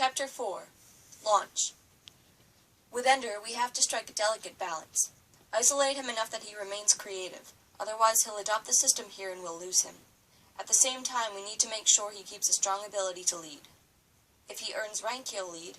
Chapter 4. Launch. With Ender, we have to strike a delicate balance. Isolate him enough that he remains creative, otherwise he'll adopt the system here and we'll lose him. At the same time, we need to make sure he keeps a strong ability to lead. If he earns rank, he'll lead.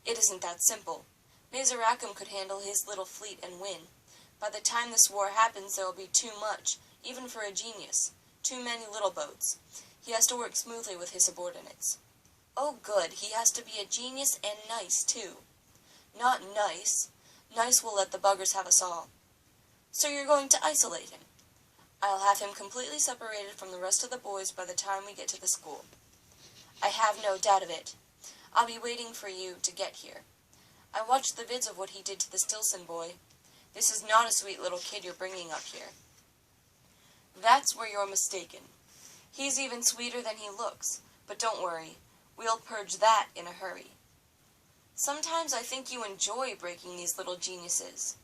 It isn't that simple. Mizrakim could handle his little fleet and win. By the time this war happens, there will be too much, even for a genius. Too many little boats. He has to work smoothly with his subordinates. Oh good, he has to be a genius and nice, too. Not nice. Nice will let the buggers have us all. So you're going to isolate him. I'll have him completely separated from the rest of the boys by the time we get to the school. I have no doubt of it. I'll be waiting for you to get here. I watched the vids of what he did to the Stilson boy. This is not a sweet little kid you're bringing up here. That's where you're mistaken. He's even sweeter than he looks, but don't worry. We'll purge that in a hurry. Sometimes I think you enjoy breaking these little geniuses.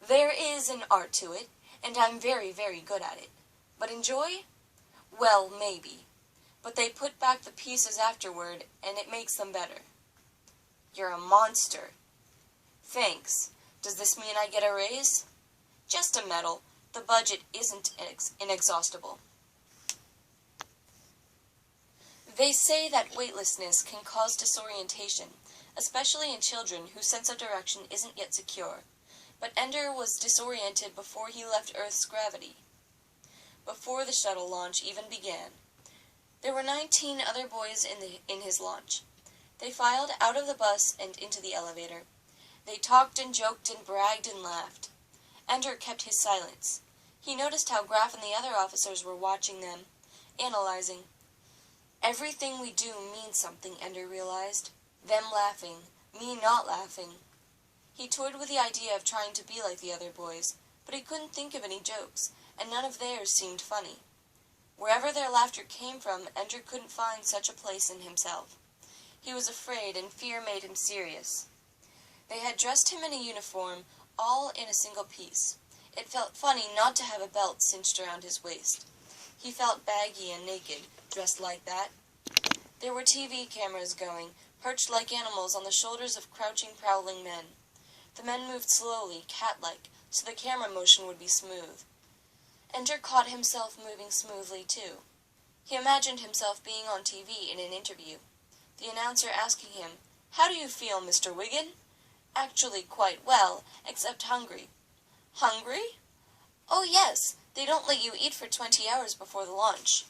There is an art to it, and I'm very, very good at it. But enjoy? Well, maybe. But they put back the pieces afterward, and it makes them better. You're a monster. Thanks. Does this mean I get a raise? Just a medal. The budget isn't inexhaustible. They say that weightlessness can cause disorientation, especially in children whose sense of direction isn't yet secure. But Ender was disoriented before he left Earth's gravity, before the shuttle launch even began. There were 19 other boys in his launch. They filed out of the bus and into the elevator. They talked and joked and bragged and laughed. Ender kept his silence. He noticed how Graf and the other officers were watching them, analyzing. Everything we do means something, Ender realized. Them laughing, me not laughing. He toyed with the idea of trying to be like the other boys, but he couldn't think of any jokes, and none of theirs seemed funny. Wherever their laughter came from, Ender couldn't find such a place in himself. He was afraid, and fear made him serious. They had dressed him in a uniform, all in a single piece. It felt funny not to have a belt cinched around his waist. He felt baggy and naked, dressed like that. There were TV cameras going, perched like animals on the shoulders of crouching, prowling men. The men moved slowly, cat-like, so the camera motion would be smooth. Ender caught himself moving smoothly, too. He imagined himself being on TV in an interview. The announcer asking him, "How do you feel, Mr. Wiggin?" "Actually quite well, except hungry." "Hungry?" "Oh, yes. They don't let you eat for 20 hours before the launch."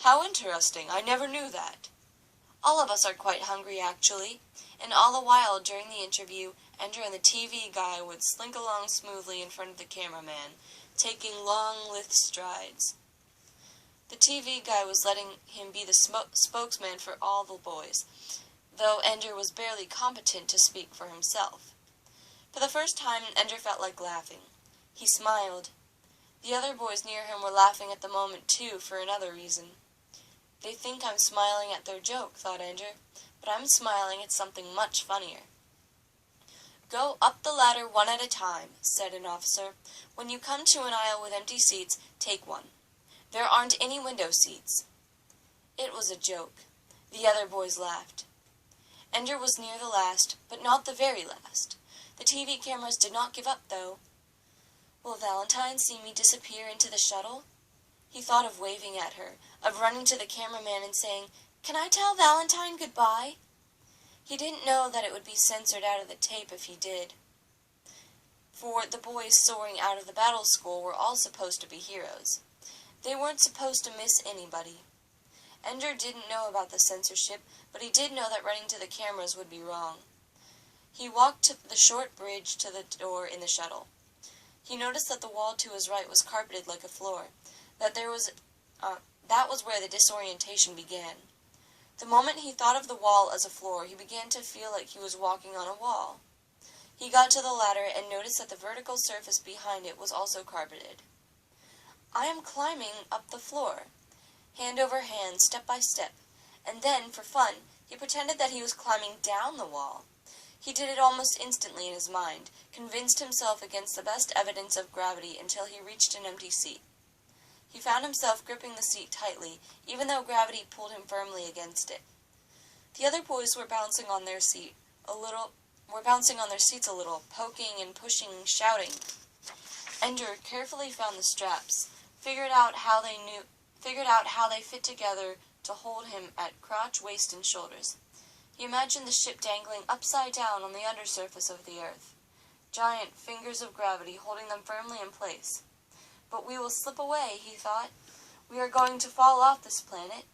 "How interesting. I never knew that." "All of us are quite hungry, actually." And all the while, during the interview, Ender and the TV guy would slink along smoothly in front of the cameraman, taking long, lithe strides. The TV guy was letting him be the spokesman for all the boys, though Ender was barely competent to speak for himself. For the first time, Ender felt like laughing. He smiled. The other boys near him were laughing at the moment, too, for another reason. They think I'm smiling at their joke, thought Ender, but I'm smiling at something much funnier. "Go up the ladder one at a time," said an officer. "When you come to an aisle with empty seats, take one. There aren't any window seats." It was a joke. The other boys laughed. Ender was near the last, but not the very last. The TV cameras did not give up, though. Will Valentine see me disappear into the shuttle? He thought of waving at her, of running to the cameraman and saying, "Can I tell Valentine goodbye?" He didn't know that it would be censored out of the tape if he did. For the boys soaring out of the battle school were all supposed to be heroes. They weren't supposed to miss anybody. Ender didn't know about the censorship, but he did know that running to the cameras would be wrong. He walked to the short bridge to the door in the shuttle. He noticed that the wall to his right was carpeted like a floor, that was where the disorientation began. The moment he thought of the wall as a floor, he began to feel like he was walking on a wall. He got to the ladder and noticed that the vertical surface behind it was also carpeted. I am climbing up the floor, hand over hand, step by step, and then, for fun, he pretended that he was climbing down the wall. He did it almost instantly in his mind, convinced himself against the best evidence of gravity until he reached an empty seat. He found himself gripping the seat tightly, even though gravity pulled him firmly against it. The other boys were bouncing on their seats a little, poking and pushing, shouting. Ender carefully found the straps, figured out how they fit together to hold him at crotch, waist, and shoulders. He imagined the ship dangling upside down on the undersurface of the earth, giant fingers of gravity holding them firmly in place. But we will slip away, he thought. We are going to fall off this planet.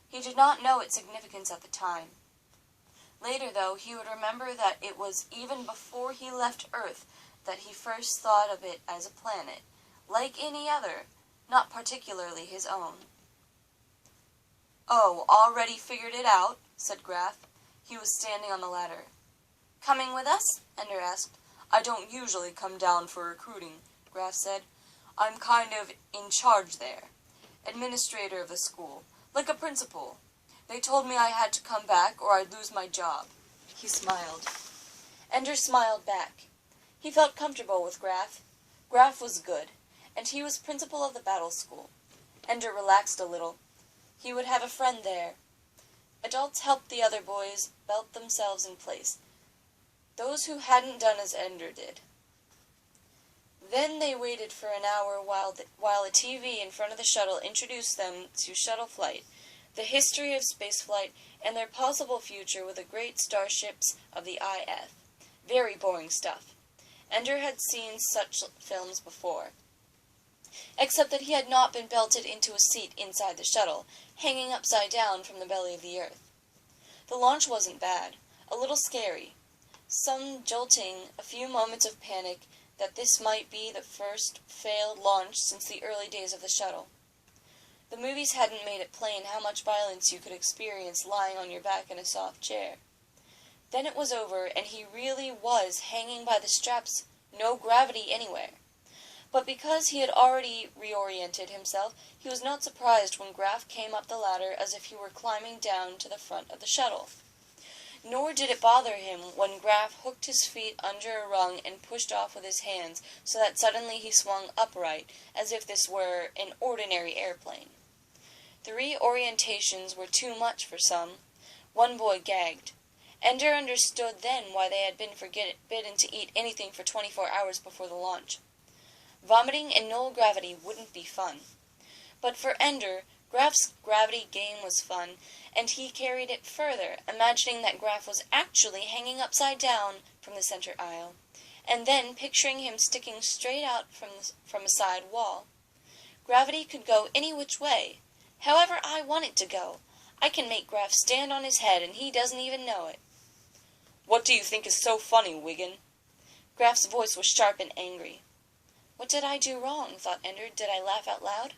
He did not know its significance at the time. Later, though, he would remember that it was even before he left Earth that he first thought of it as a planet, like any other, not particularly his own. "Oh, already figured it out?" said Graf. He was standing on the ladder. "Coming with us?" Ender asked. "I don't usually come down for recruiting," Graf said. "I'm kind of in charge there. Administrator of the school. Like a principal. They told me I had to come back or I'd lose my job." He smiled. Ender smiled back. He felt comfortable with Graf. Graf was good, and he was principal of the battle school. Ender relaxed a little. He would have a friend there. Adults helped the other boys belt themselves in place, those who hadn't done as Ender did. Then they waited for an hour while a TV in front of the shuttle introduced them to shuttle flight, the history of spaceflight, and their possible future with the great starships of the IF. Very boring stuff. Ender had seen such films before, except that he had not been belted into a seat inside the shuttle, hanging upside down from the belly of the earth. The launch wasn't bad, a little scary. Some jolting, a few moments of panic that this might be the first failed launch since the early days of the shuttle. The movies hadn't made it plain how much violence you could experience lying on your back in a soft chair. Then it was over, and he really was hanging by the straps, no gravity anywhere. But because he had already reoriented himself, he was not surprised when Graf came up the ladder as if he were climbing down to the front of the shuttle. Nor did it bother him when Graf hooked his feet under a rung and pushed off with his hands, so that suddenly he swung upright, as if this were an ordinary airplane. The reorientations were too much for some. One boy gagged. Ender understood then why they had been forbidden to eat anything for 24 hours before the launch. Vomiting in null gravity wouldn't be fun. But for Ender, Graf's gravity game was fun, and he carried it further, imagining that Graf was actually hanging upside down from the center aisle, and then picturing him sticking straight out from a side wall. Gravity could go any which way, however I want it to go. I can make Graf stand on his head, and he doesn't even know it. "What do you think is so funny, Wiggin?" Graf's voice was sharp and angry. What did I do wrong? Thought Ender. Did I laugh out loud?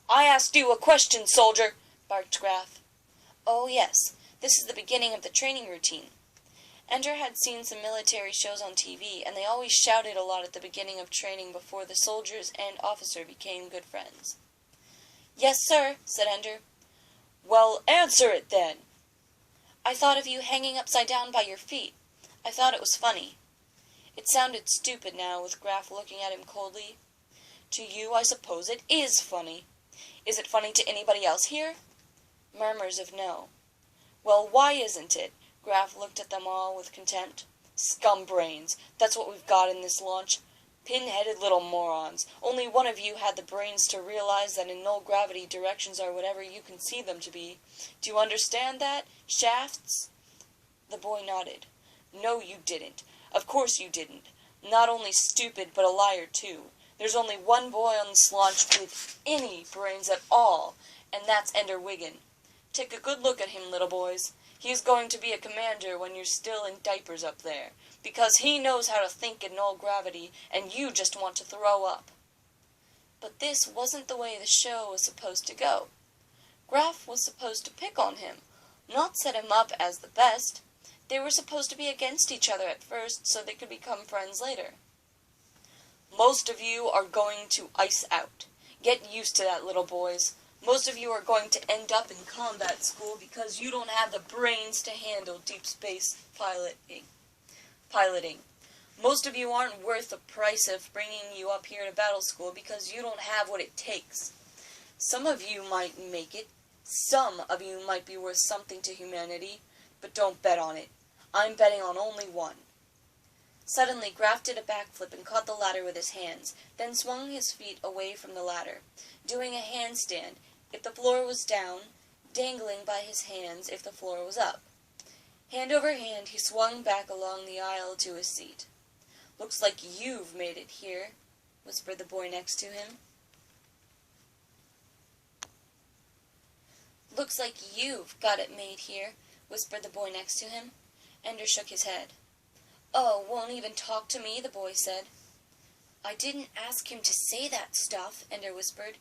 "I asked you a question, soldier!" barked Graf. "Oh, yes. This is the beginning of the training routine." Ender had seen some military shows on TV, and they always shouted a lot at the beginning of training before the soldiers and officer became good friends. "Yes, sir," said Ender. "Well, answer it, then." "I thought of you hanging upside down by your feet. I thought it was funny." It sounded stupid now, with Graf looking at him coldly. "To you, I suppose it is funny. Is it funny to anybody else here?" Murmurs of no. "Well, why isn't it?" Graf looked at them all with contempt. "Scum brains. That's what we've got in this launch. Pin-headed little morons. Only one of you had the brains to realize that in null gravity directions are whatever you can see them to be. Do you understand that? Shafts?" The boy nodded. "No, you didn't. Of course you didn't. Not only stupid, but a liar, too. There's only one boy on this launch with any brains at all, and that's Ender Wiggin. Take a good look at him, little boys. He's going to be a commander when you're still in diapers up there, because he knows how to think in null gravity, and you just want to throw up." But this wasn't the way the show was supposed to go. Graf was supposed to pick on him, not set him up as the best. They were supposed to be against each other at first, so they could become friends later. "Most of you are going to ice out. Get used to that, little boys. Most of you are going to end up in combat school because you don't have the brains to handle deep space piloting. Most of you aren't worth the price of bringing you up here to battle school because you don't have what it takes. Some of you might make it. Some of you might be worth something to humanity. but don't bet on it. I'm betting on only one." Suddenly Graf did a backflip and caught the ladder with his hands, then swung his feet away from the ladder, doing a handstand if the floor was down, dangling by his hands if the floor was up. Hand over hand, he swung back along the aisle to his seat. "Looks like you've made it here," whispered the boy next to him. "Looks like you've got it made here," whispered the boy next to him. Ender shook his head. "Oh, won't even talk to me," the boy said. "I didn't ask him to say that stuff," Ender whispered.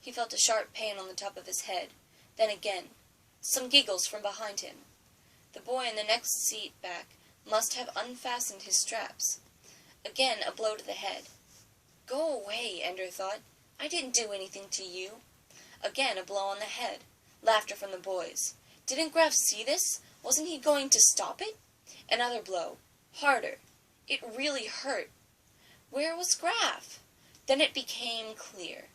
He felt a sharp pain on the top of his head. Then again, some giggles from behind him. The boy in the next seat back must have unfastened his straps. Again a blow to the head. "Go away," Ender thought. "I didn't do anything to you." Again a blow on the head. Laughter from the boys. Didn't Graf see this? Wasn't he going to stop it? Another blow. Harder. It really hurt. Where was Graf? Then it became clear.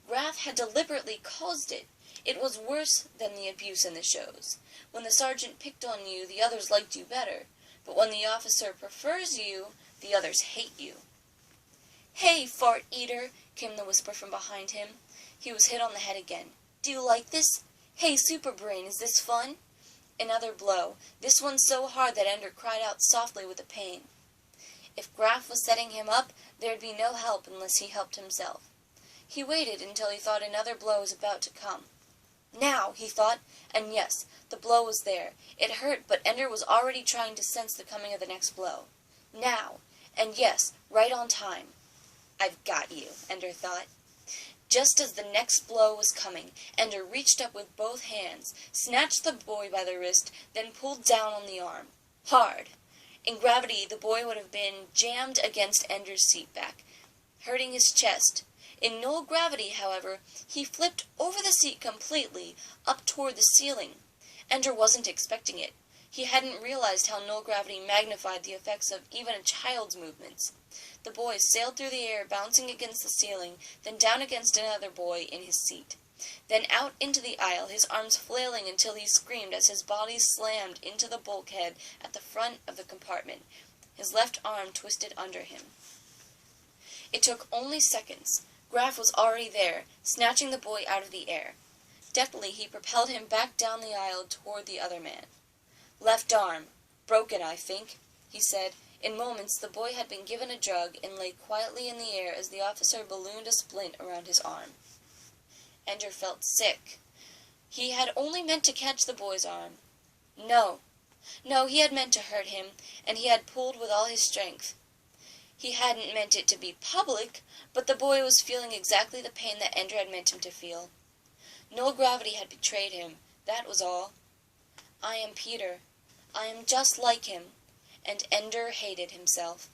Graf had deliberately caused it. It was worse than the abuse in the shows. When the sergeant picked on you, the others liked you better. But when the officer prefers you, the others hate you. "Hey, fart eater," came the whisper from behind him. He was hit on the head again. "Do you like this? Hey, Superbrain, is this fun?" Another blow, this one so hard that Ender cried out softly with the pain. If Graf was setting him up, there'd be no help unless he helped himself. He waited until he thought another blow was about to come. "Now," he thought, and yes, the blow was there. It hurt, but Ender was already trying to sense the coming of the next blow. Now, and yes, right on time. "I've got you," Ender thought. Just as the next blow was coming, Ender reached up with both hands, snatched the boy by the wrist, then pulled down on the arm. Hard. In gravity, the boy would have been jammed against Ender's seat back, hurting his chest. In null gravity, however, he flipped over the seat completely, up toward the ceiling. Ender wasn't expecting it. He hadn't realized how null gravity magnified the effects of even a child's movements. The boy sailed through the air, bouncing against the ceiling, then down against another boy in his seat. Then out into the aisle, his arms flailing until he screamed as his body slammed into the bulkhead at the front of the compartment, his left arm twisted under him. It took only seconds. Graf was already there, snatching the boy out of the air. Deftly he propelled him back down the aisle toward the other man. "Left arm. Broken, I think," he said. In moments the boy had been given a drug and lay quietly in the air as the officer ballooned a splint around his arm. Ender felt sick. He had only meant to catch the boy's arm. No, he had meant to hurt him, and he had pulled with all his strength. He hadn't meant it to be public, but the boy was feeling exactly the pain that Ender had meant him to feel. Null gravity had betrayed him, that was all. "I am Peter. I am just like him," and Ender hated himself.